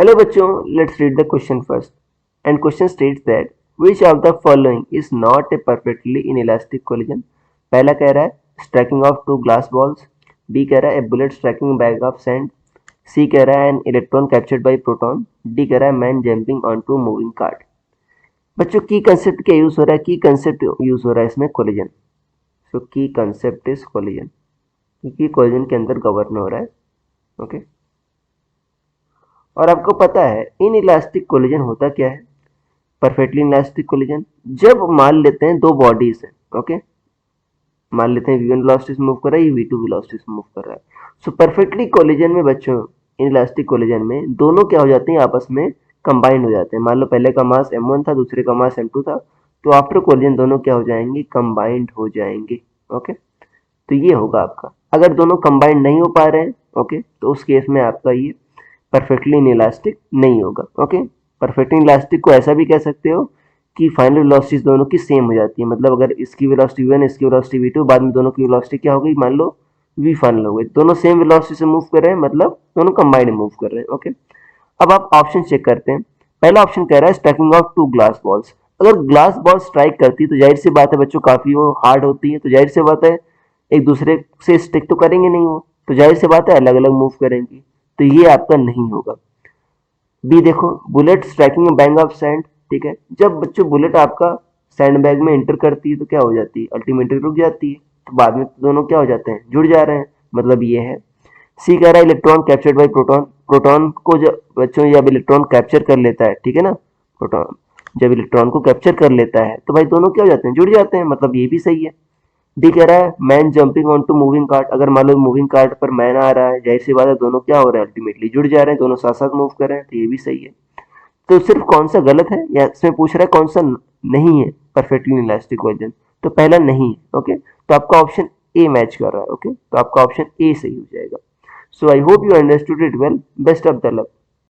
Hello बच्चों, let's read the question first and question states that which of the following is not a perfectly inelastic collision. पहला कह रहा है striking of two glass balls, B कह रहा है a bullet striking bag of sand, C कह रहा है an electron captured by proton, D कह रहा है man jumping on to moving card. बच्चों की कंसेप्ट क्या यूज हो रहा है? की कंसेप्ट यूज हो रहा है इसमें कोलिजन। सो की कंसेप्ट इज कोलिजन, क्योंकि कोलिजन के अंदर गवर्न हो रहा है। ओके और आपको पता है इन इलास्टिक कोलिजन होता क्या है? परफेक्टली इलास्टिक कोलिजन जब मान लेते हैं दो बॉडीज है, ओके, मान लेते हैं v1 वेलोसिटी से मूव कर रहा है, ये v2 वेलोसिटी से मूव कर रहा है। सो परफेक्टली कोलिजन में बच्चों, इन इलास्टिक कोलिजन में दोनों क्या हो जाते हैं? आपस में कंबाइंड हो जाते हैं। मान लो पहले का मास m1 था, दूसरे का मास m2 था, तो आफ्टर कोलिजन दोनों क्या हो जाएंगे? कंबाइंड हो जाएंगे। ओके, तो ये होगा आपका। अगर दोनों कंबाइंड नहीं हो पा रहे हैं, ओके, तो उस केस में आपका ये परफेक्टली इनइलास्टिक नहीं होगा। ओके, परफेक्टली इलास्टिक को ऐसा भी कह सकते हो कि फाइनल वेलोसिटीज दोनों की सेम हो जाती है। मतलब अगर इसकी वेलोसिटी v1, इसकी वेलोसिटी v2, बाद में दोनों की वेलोसिटी क्या हो गई? मान लो v फाइनल हो गई। दोनों सेम वेलोसिटी से मूव कर रहे हैं, मतलब दोनों कंबाइंड मूव कर रहे हैं। ओके, अब आप ऑप्शन चेक करते हैं। पहला ऑप्शन कह रहा है striking of two glass balls. अगर ग्लास बॉल स्ट्राइक करती है तो जाहिर सी बात है बच्चों, काफी वो हार्ड होती है, तो जाहिर सी बात है एक दूसरे से स्टिक तो करेंगे नहीं, वो तो जाहिर सी बात है अलग अलग मूव करेंगी, तो ये आपका नहीं होगा। बी देखो, bullet striking bang of sand. ठीक है, जब बच्चों बुलेट आपका सैंड बैग में एंटर करती है तो क्या हो जाती है? अल्टीमेटली रुक जाती है, तो बाद में दोनों क्या हो जाते हैं? जुड़ जा रहे हैं, मतलब ये है। सी कह रहा है electron captured by proton. Proton को जब बच्चों जब इलेक्ट्रॉन कैप्चर कर लेता है, ठीक है ना, प्रोटॉन जब इलेक्ट्रॉन को कैप्चर कर लेता है तो भाई दोनों क्या हो जाते हैं? जुड़ जाते हैं, मतलब ये भी सही है। डी कह रहा है man jumping on to moving card. अगर मान लो मूविंग कार्ड पर मैन आ रहा है, जाहिर सी बात है दोनों क्या हो रहे हैं? अल्टीमेटली जुड़ जा रहे हैं, दोनों साथ साथ मूव कर रहे हैं, तो ये भी सही है। तो सिर्फ कौन सा गलत है या इसमें पूछ रहा है कौन सा नहीं है परफेक्टली इलास्टिक वर्जन? तो पहला नहीं है। ओके, तो आपका ऑप्शन ए मैच कर रहा है। ओके, तो आपका ऑप्शन ए सही हो जाएगा। So I hope you understood it well. Best of the luck.